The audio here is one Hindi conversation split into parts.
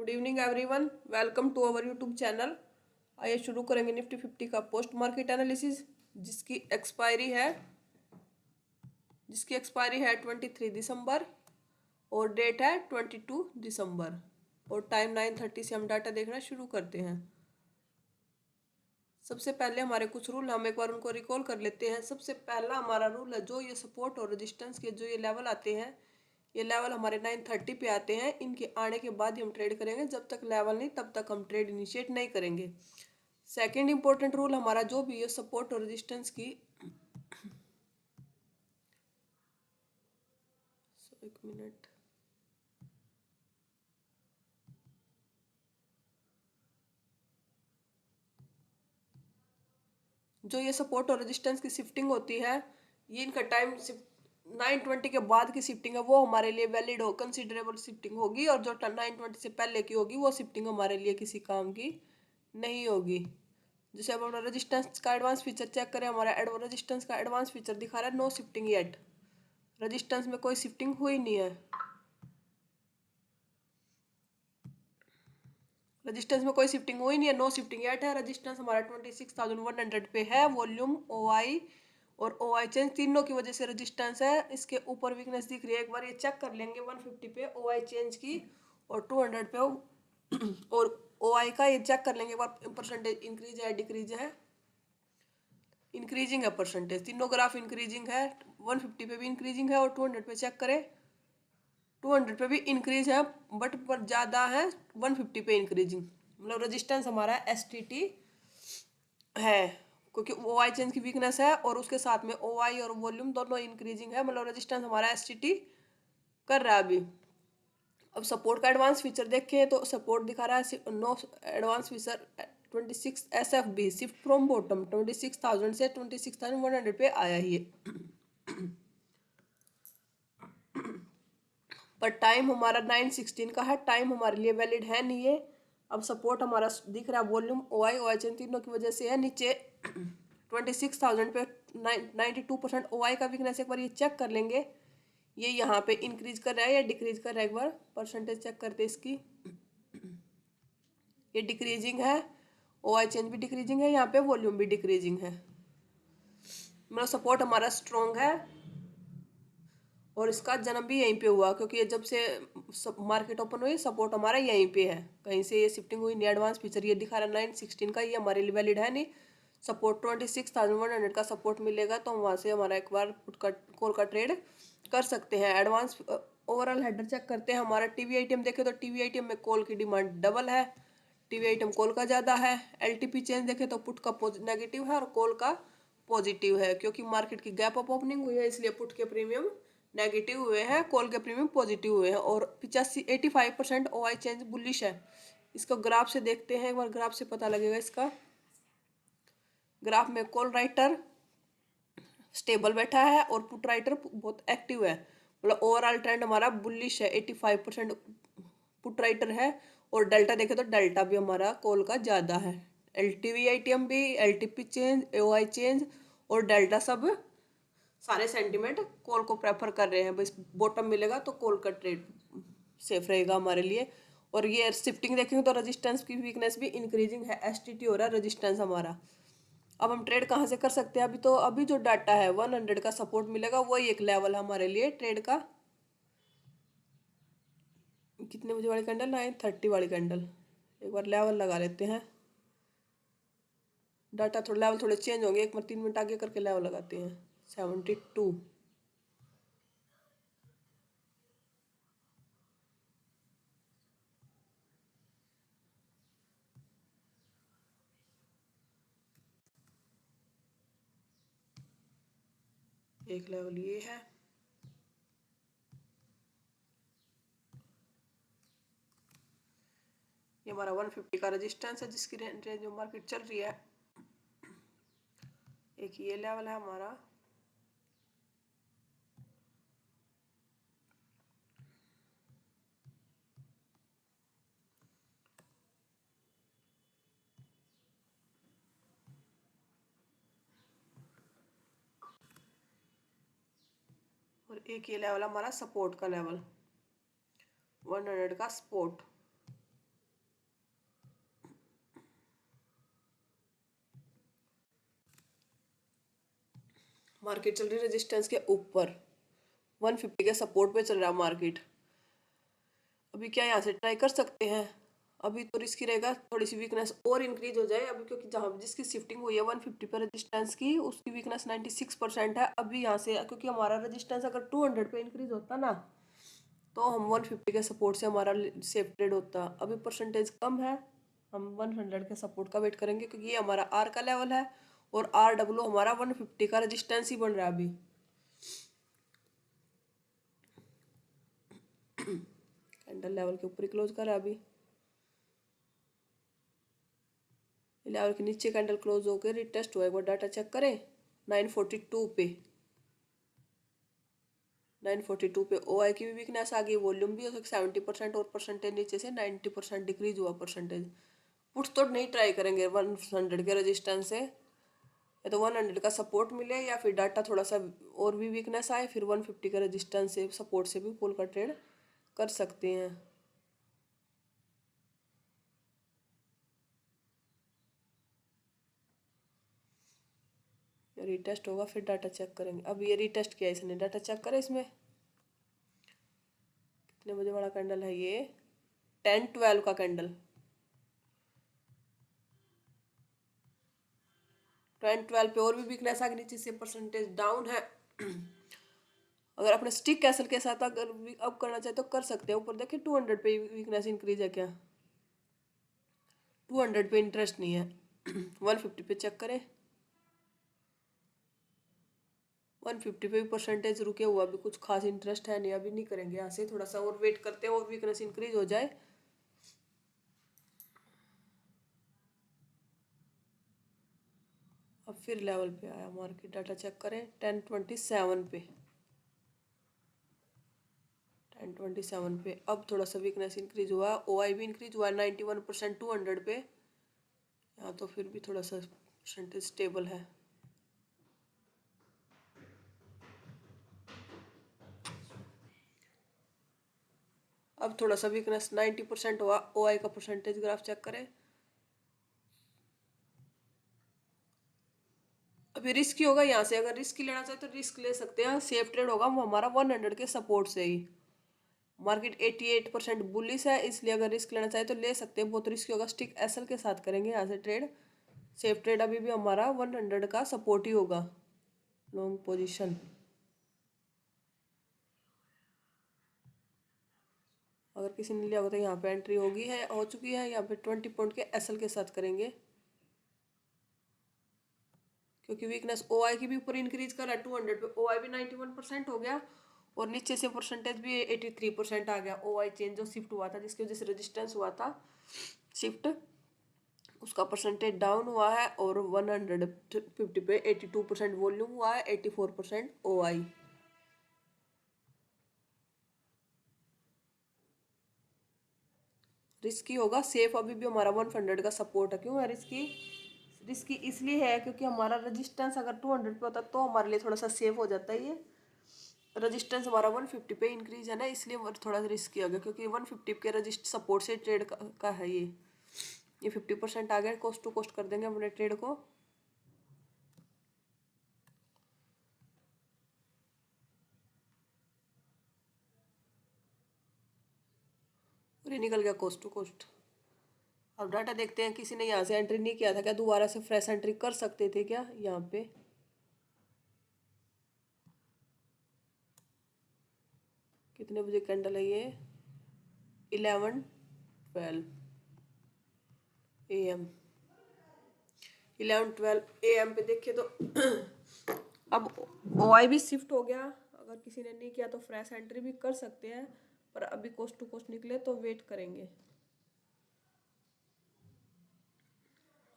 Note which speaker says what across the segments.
Speaker 1: Good evening everyone, welcome to our YouTube channel. आइए शुरू करेंगे निफ्टी 50 का पोस्ट मार्केट एनालिसिस जिसकी एक्सपायरी है 23 दिसंबर और डेट है 22 दिसंबर और टाइम 9:30 से हम डाटा देखना शुरू करते हैं। सबसे पहले हमारे कुछ रूल हम एक बार उनको रिकॉल कर लेते हैं। सबसे पहला हमारा रूल है, जो ये सपोर्ट और रेजिस्टेंस के जो ये लेवल आते हैं, ये लेवल हमारे 9:30 पे आते हैं। इनके आने के बाद ही हम ट्रेड करेंगे, जब तक लेवल नहीं तब तक हम ट्रेड इनिशिएट नहीं करेंगे। सेकंड इंपॉर्टेंट रूल हमारा, जो भी है सपोर्ट और रेजिस्टेंस की एक मिनट जो ये सपोर्ट और रेजिस्टेंस की शिफ्टिंग होती है, ये इनका टाइम 9:20 के बाद की शिफ्टिंग है, वो हमारे लिए वैलिड हो कंसिडरेबल शिफ्टिंग होगी, और जो 9:20 से पहले की होगी वो शिफ्टिंग हमारे लिए किसी काम की नहीं होगी। जैसे अब हम रेजिस्टेंस का एडवांस फीचर चेक करें, हमारा रेजिस्टेंस का एडवांस फीचर दिखा रहा है नो शिफ्टिंग येट। रेजिस्टेंस में कोई शिफ्टिंग हुई नहीं है। रेजिस्टेंस में कोई शिफ्टिंग हुई नहीं है, नो शिफ्टिंग येट है। रेजिस्टेंस हमारा 26,100 पे है। वॉल्यूम, OI और OI चेंज तीनों की वजह से रेजिस्टेंस है। इसके ऊपर वीकनेस दिख रही है, एक बार ये चेक कर लेंगे 150 पे OI चेंज की, और 200 पे और OI का ये चेक कर लेंगे एक बार, परसेंटेज इंक्रीज है डिक्रीज है। इंक्रीजिंग है परसेंटेज, तीनों ग्राफ इंक्रीजिंग है। 150 पे भी इंक्रीजिंग है और 200 पे चेक करें 200 पे भी इंक्रीज है, बट पर ज़्यादा है 150 पे इंक्रीजिंग। मतलब रेजिस्टेंस हमारा STT है, क्योंकि OI चेंज की वीकनेस है और उसके साथ में OI और वॉल्यूम दोनों इंक्रीजिंग है। मतलब रेजिस्टेंस हमारा STT कर रहा है अभी। अब सपोर्ट का एडवांस फीचर देखें तो सपोर्ट दिखा रहा है no advance feature 26 SFB shift from bottom 26,000 से 26,100 पे आया ही है। पर टाइम हमारा 9:16 का है, टाइम हमारे लिए वैलिड है नहीं है। अब सपोर्ट हमारा दिख रहा है वॉल्यूम, OI चेन तीनों की वजह से है नीचे 26,000 पे 92% OI का वीकनेस। एक बार ये चेक कर लेंगे, ये यहाँ पे इंक्रीज कर रहा है या डिक्रीज कर रहा है, एक बार परसेंटेज चेक करते इसकी। ये डिक्रीजिंग है, OI चेंज भी डिक्रीजिंग है, यहाँ पे वॉल्यूम भी डिक्रीजिंग है। मतलब सपोर्ट हमारा स्ट्रॉन्ग है और इसका जन्म भी यहीं पे हुआ, क्योंकि ये जब से मार्केट ओपन हुई सपोर्ट हमारा यहीं पे है, कहीं से ये शिफ्टिंग हुई नहीं। एडवांस फीचर ये दिखा रहा है 9:16 का, ये हमारे लिए वैलिड है नहीं। सपोर्ट 26,100 का सपोर्ट मिलेगा तो हम वहाँ से हमारा एक बार पुट का कॉल का ट्रेड कर सकते हैं। एडवांस ओवरऑल हेडर चेक करते हैं, हमारा TVITM देखे तो TVITM में कॉल की डिमांड डबल है, TVITM कॉल का ज़्यादा है। LTP चेंज देखे तो पुट का नेगेटिव है और कॉल का पॉजिटिव है, क्योंकि मार्केट की गैप अप ओपनिंग हुई है इसलिए पुट के प्रीमियम नेगेटिव हुए हैं, कॉल के प्रीमियम पॉजिटिव हुए हैं। और 85% OI चेंज बुलिश है। इसको ग्राफ से देखते हैं, एक बार ग्राफ से पता लगेगा इसका। ग्राफ में कॉल राइटर स्टेबल बैठा है और पुट राइटर बहुत एक्टिव है। मतलब ओवरऑल ट्रेंड हमारा बुलिश है, 85% पुट राइटर है। और डेल्टा देखे तो डेल्टा भी हमारा कॉल का ज़्यादा है। LTVITM भी, LTP चेंज, OI चेंज और डेल्टा सब सारे सेंटीमेंट कॉल को प्रेफर कर रहे हैं। बस बॉटम मिलेगा तो कॉल का ट्रेड सेफ रहेगा हमारे लिए। और ये शिफ्टिंग देखेंगे तो रेजिस्टेंस की वीकनेस भी इंक्रीजिंग है, STT हो रहा है रेजिस्टेंस हमारा। अब हम ट्रेड कहाँ से कर सकते हैं? अभी जो डाटा है 100 का सपोर्ट मिलेगा, वही एक लेवल है हमारे लिए ट्रेड का। कितने बजे वाली कैंडल? 9:30 वाली कैंडल। एक बार लेवल लगा लेते हैं। डाटा थोड़ा लेवल थोड़े चेंज होंगे, एक बार 3 मिनट आगे करके लेवल लगाते हैं। 72 एक लेवल ये है। ये हमारा 150 का रेजिस्टेंस है, जिसकी रेंज में मार्केट चल रही है। एक ये लेवल है हमारा, और एक ये लेवल हमारा सपोर्ट का लेवल 100 का सपोर्ट। मार्केट चल रही है रेजिस्टेंस के ऊपर, 150 के सपोर्ट पे चल रहा है मार्केट। अभी क्या यहाँ से ट्राई कर सकते हैं। अभी तो रिस्की रहेगा, थोड़ी सी वीकनेस और इंक्रीज हो जाए अभी, क्योंकि जहाँ जिसकी शिफ्टिंग हुई है 150 पर रेजिस्टेंस की, उसकी वीकनेस 96% है अभी यहाँ से, क्योंकि हमारा रेजिस्टेंस अगर 200 पे इंक्रीज होता ना, तो हम 150 के सपोर्ट से हमारा सेफ ट्रेड होता। अभी परसेंटेज कम है, हम 100 के सपोर्ट का वेट करेंगे, क्योंकि ये हमारा आर का लेवल है और आर डब्ल्यू हमारा 150 का रेजिस्टेंस ही बन रहा है अभी। कैंडल लेवल के ऊपर ही क्लोज करा अभी, लेवल के नीचे कैंडल क्लोज होकर रिटेस्ट हुआ, एक बार डाटा चेक करें 942 पे। 942 पे ओ आई की भी वीकनेस आ गई, वॉल्यूम भी 70% और परसेंटेज नीचे से 90% डिक्रीज हुआ परसेंटेज। पुट्स तो नहीं ट्राई करेंगे 100 के रेजिस्टेंस से, या तो 100 का सपोर्ट मिले या फिर डाटा थोड़ा सा और भी वीकनेस आए, फिर 150 का रेजिस्टेंस से सपोर्ट से भी पुल का ट्रेड कर सकते हैं। रीटेस्ट होगा फिर डाटा चेक करेंगे। अब ये रीटेस्ट किया इसने, डाटा चेक करें इसमें कितने बजे वाला कैंडल है ये, 10-12 का कैंडल, 10-12 पे और भी वीकनेस आ गई, नीचे से परसेंटेज डाउन है। अगर अपने स्टिक कैसल के साथ अगर अब करना चाहे तो कर सकते हैं। ऊपर देखिए 200 पे वीकनेस इंक्रीज है क्या, 200 पे इंटरेस्ट नहीं है। 150 पे चेक करें, 150 पे भी परसेंटेज रुके हुआ, अभी कुछ खास इंटरेस्ट है नहीं, अभी नहीं करेंगे। यहाँ से थोड़ा सा और वेट करते हैं और वीकनेस इंक्रीज हो जाए। अब फिर लेवल पे आया मार्केट, डाटा चेक करें 1027 पे, 1027 पे अब थोड़ा सा वीकनेस इंक्रीज हुआ। ओ आई भी इंक्रीज हुआ 91% 200 पे, यहाँ तो फिर भी थोड़ा सा परसेंटेज स्टेबल है। अब थोड़ा सा वीकनेस 90% हुआ। ओ आई का परसेंटेज ग्राफ चेक करें, अभी रिस्की होगा यहाँ से, अगर रिस्क लेना चाहे तो रिस्क ले सकते हैं। सेफ ट्रेड होगा वो हमारा 100 के सपोर्ट से ही। मार्केट 88% बुलिश है, इसलिए अगर रिस्क लेना चाहे तो ले सकते हैं। बहुत रिस्की होगा, स्टिक एसएल के साथ करेंगे यहाँ से ट्रेड। सेफ ट्रेड अभी भी हमारा 100 का सपोर्ट ही होगा, लॉन्ग पोजीशन। अगर किसी ने लिया होगा तो यहाँ पे एंट्री होगी है, हो चुकी है। यहाँ पे 20 पॉइंट के एसएल के साथ करेंगे, क्योंकि वीकनेस ओ आई की भी ऊपर इंक्रीज कर रहा है। 200 पे ओ आई भी 91% हो गया और नीचे से परसेंटेज भी 83% आ गया। ओ आई चेंज जो शिफ्ट हुआ था, जिसकी वजह से रेजिस्टेंस हुआ था शिफ्ट, उसका परसेंटेज डाउन हुआ है। और 150 पे 82% वॉल्यूम हुआ है, 84% ओ आई। रिस्की होगा, सेफ अभी भी हमारा 100 का सपोर्ट है। क्यों है रिस्की? रिस्की इसलिए है क्योंकि हमारा रेजिस्टेंस अगर 200 पे होता तो हमारे लिए थोड़ा सा सेफ हो जाता है। ये रेजिस्टेंस हमारा 150 पे इंक्रीज है ना, इसलिए थोड़ा रिस्की हो गया, क्योंकि 150 के रजिस्ट सपोर्ट से ट्रेड का है ये 50% आ गया। कोस्ट टू कोस्ट कर देंगे अपने ट्रेड को। और ये निकल गया कोस्ट टू कोस्ट। अब डाटा देखते हैं, किसी ने यहाँ से एंट्री नहीं किया था क्या, दोबारा से फ्रेश एंट्री कर सकते थे क्या यहाँ पे। कितने बजे कैंडल है ये, 11-12 AM, 11-12 AM पे देखिए तो अब ओ आई भी शिफ्ट हो गया। अगर किसी ने नहीं किया तो फ्रेश एंट्री भी कर सकते हैं, पर अभी कोस्ट टू कोस्ट निकले तो वेट करेंगे।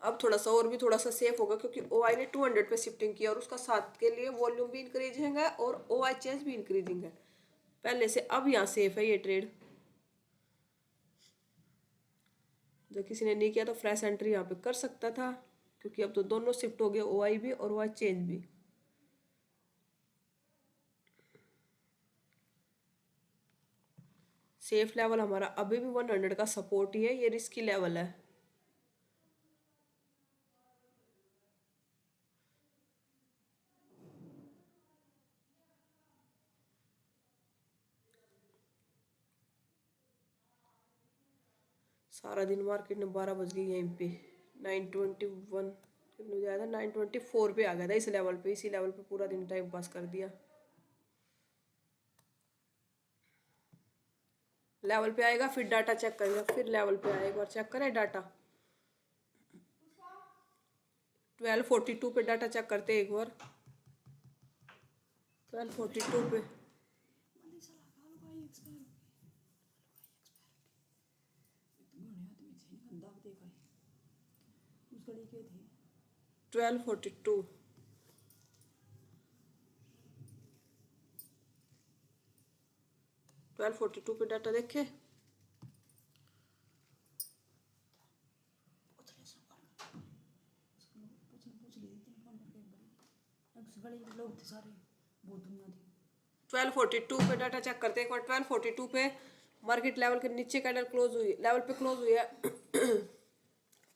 Speaker 1: अब थोड़ा सा और भी थोड़ा सा सेफ होगा, क्योंकि ओ आई ने 200 पे शिफ्टिंग किया और उसका साथ के लिए वॉल्यूम भी इंक्रीजिंग है और ओ आई चेंज भी इंक्रीजिंग है पहले से। अब यहाँ सेफ है ये ट्रेड। जो किसी ने नहीं किया तो फ्रेश एंट्री यहाँ पे कर सकता था, क्योंकि अब तो दोनों शिफ्ट हो गए, ओ आई भी और ओ आई चेंज भी। सेफ लेवल हमारा अभी भी 100 का सपोर्ट ही है, ये रिस्की लेवल है। सारा दिन मार्केट में 12 बज गई यहीं पे 9:21 कितने बजे आया था 9:24 पे आ गया था इस लेवल पे, इसी लेवल पे पूरा दिन टाइम पास कर दिया। लेवल पे आएगा फिर डाटा चेक करेगा, फिर लेवल पे आएगा, एक बार चेक करें डाटा 12:42 पे डाटा चेक करते एक बार 12:42 पे। ट्वेल्व 42 12:42 पे डाटा देखे। ट्वेल्व 42 पे डाटा चेक करते हैं एक बार 12:42 पे मार्केट लेवल के नीचे कैंडल क्लोज हुई, लेवल पे क्लोज हुई है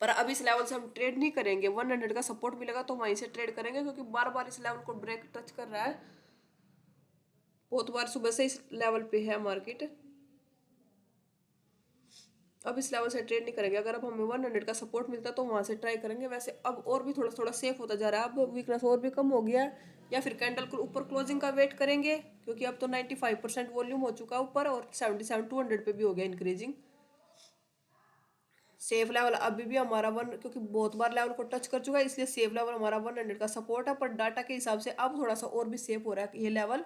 Speaker 1: पर अब इस लेवल से हम ट्रेड नहीं करेंगे। 100 का सपोर्ट मिलेगा तो वहीं से ट्रेड करेंगे, क्योंकि बार बार इस लेवल को ब्रेक टच कर रहा है, बहुत बार सुबह से इस लेवल पे है मार्केट। अब इस लेवल से ट्रेड नहीं करेंगे, अगर अब हमें 100 का सपोर्ट मिलता है तो वहां से ट्राई करेंगे। वैसे अब और भी थोड़ा थोड़ा सेफ होता जा रहा है, अब वीकनेस और भी कम हो गया है, या फिर कैंडल को ऊपर क्लोजिंग का वेट करेंगे, क्योंकि अब तो 95% वॉल्यूम हो चुका है ऊपर और 77 200 पे भी हो गया इंक्रीजिंग। सेफ लेवल अभी भी हमारा क्योंकि बहुत बार लेवल को टच कर चुका है, इसलिए सेफ लेवल हमारा 100 का सपोर्ट है। पर डाटा के हिसाब से अब थोड़ा सा और भी सेफ हो रहा है ये लेवल,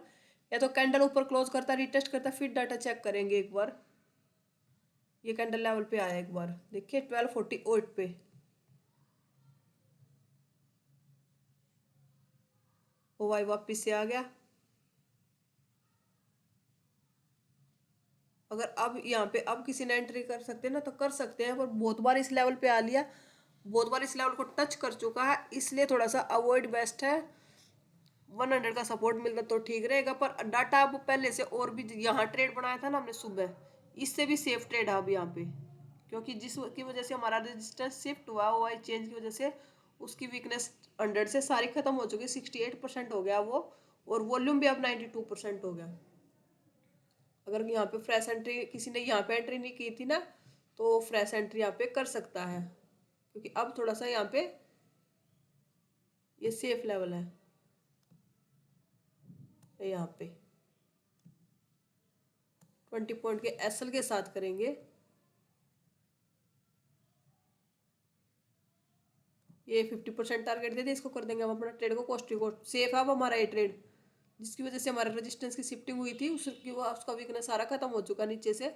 Speaker 1: या तो कैंडल ऊपर क्लोज करता रिटेस्ट करता फिर डाटा चेक करेंगे एक बार। ये कैंडल लेवल पे आया एक बार, देखिए 12:48 पे, ओ वाई वापिस से आ गया। अगर अब यहाँ पे अब किसी ने एंट्री कर सकते हैं ना तो कर सकते हैं, पर बहुत बार इस लेवल पे आ लिया, बहुत बार इस लेवल को टच कर चुका है, इसलिए थोड़ा सा अवॉइड बेस्ट है। 100 का सपोर्ट मिलता तो ठीक रहेगा, पर डाटा अब पहले से और भी, यहाँ ट्रेड बनाया था ना हमने सुबह, इससे भी सेफ ट्रेड है अब यहाँ पे, क्योंकि जिसकी वजह से हमारा रेजिस्टेंस शिफ्ट हुआ वाई चेंज की वजह से उसकी वीकनेस 100 से सारी खत्म हो चुकी, 68% हो गया वो, और वॉल्यूम भी अब 92% हो गया। अगर यहाँ पे फ्रेश एंट्री किसी ने यहाँ पे एंट्री नहीं की थी ना, तो फ्रेश एंट्री यहाँ पे कर सकता है, क्योंकि अब थोड़ा सा यहाँ पे ये सेफ लेवल है। यहाँ पे 20 पॉइंट के एसएल के साथ करेंगे, ये 50% टारगेट दे दे, इसको कर देंगे हम अपना ट्रेड को कॉस्ट टू कॉस्ट। सेफ है अब हमारा ये ट्रेड, जिसकी वजह से हमारे रेजिस्टेंस की शिफ्टिंग हुई थी उसका वीकनेस सारा खत्म हो चुका नीचे से।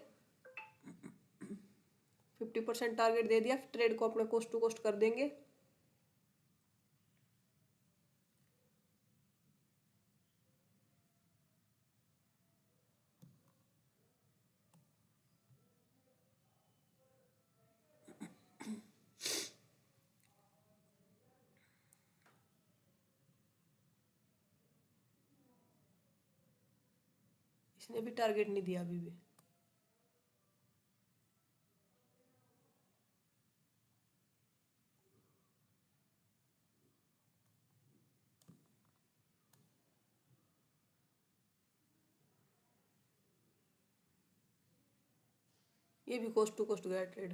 Speaker 1: 50% टारगेट दे दिया, ट्रेड को अपना कॉस्ट टू कॉस्ट कर देंगे। इसने भी टारगेट नहीं दिया अभी भी। ये भी कॉस्ट टू कॉस्ट गया ट्रेड,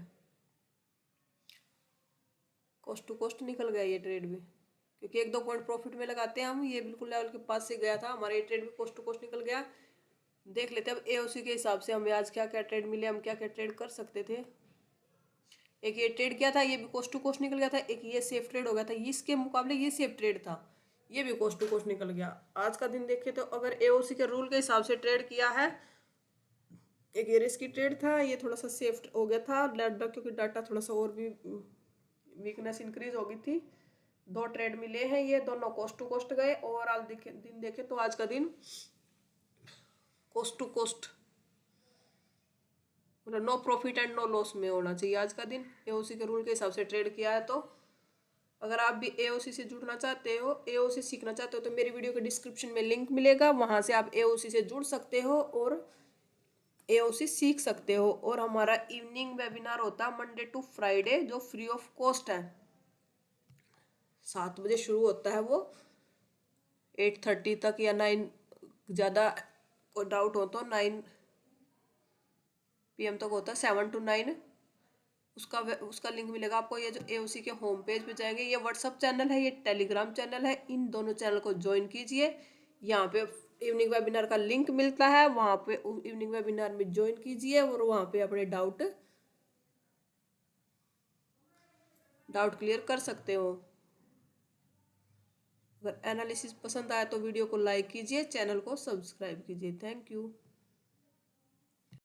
Speaker 1: कॉस्ट टू कॉस्ट निकल गया ये ट्रेड भी, क्योंकि 1-2 पॉइंट प्रॉफिट में लगाते हैं हम। ये बिल्कुल लेवल के पास से गया था हमारा, ये ट्रेड भी कॉस्ट टू कॉस्ट निकल गया। देख लेते हैं अब एओसी के हिसाब से हमें आज क्या क्या ट्रेड मिले, हम क्या क्या ट्रेड कर सकते थे। एक ये ट्रेड किया था, ये भी कॉस्ट टू कॉस्ट निकल गया था। एक ये सेफ ट्रेड हो गया था, इसके मुकाबले ये सेफ ट्रेड था, ये भी कॉस्ट टू कॉस्ट निकल गया। आज का दिन देखे तो अगर एओसी के रूल के हिसाब से ट्रेड किया है, एक ये रिस्की ट्रेड था, ये थोड़ा सा सेफ हो गया था क्योंकि डाटा थोड़ा सा और भी वीकनेस इंक्रीज हो गई थी। 2 ट्रेड मिले हैं, ये दोनों कॉस्ट टू कॉस्ट गए। ओवरऑल दिन देखे तो आज का दिन कॉस्ट टू कॉस्ट, मतलब no profit and no loss में होना चाहिए आज का दिन, एओसी के रूल के हिसाब से ट्रेड किया है। तो अगर आप भी एओसी से जुड़ना चाहते हो, एओसी सीखना चाहते हो, तो मेरी वीडियो के डिस्क्रिप्शन में लिंक मिलेगा, वहां से आप एओसी से जुड़ सकते हो और एओसी सीख सकते हो। और हमारा इवनिंग वेबिनार होता है मंडे टू फ्राइडे, जो फ्री ऑफ कॉस्ट है, 7 बजे शुरू होता है वो, 8:30 तक या 9, ज़्यादा डाउट हो तो 9 PM तक होता है, 7 to 9। उसका लिंक मिलेगा आपको। ये जो AOC के होम पेज पे जाएंगे, ये व्हाट्सअप चैनल है, ये टेलीग्राम चैनल है, इन दोनों चैनल को ज्वाइन कीजिए। यहाँ पे इवनिंग वेबिनार का लिंक मिलता है, वहाँ पे इवनिंग वेबिनार में ज्वाइन कीजिए और वहाँ पे अपने डाउट क्लियर कर सकते हो। अगर एनालिसिस पसंद आया तो वीडियो को लाइक कीजिए, चैनल को सब्सक्राइब कीजिए। Thank you.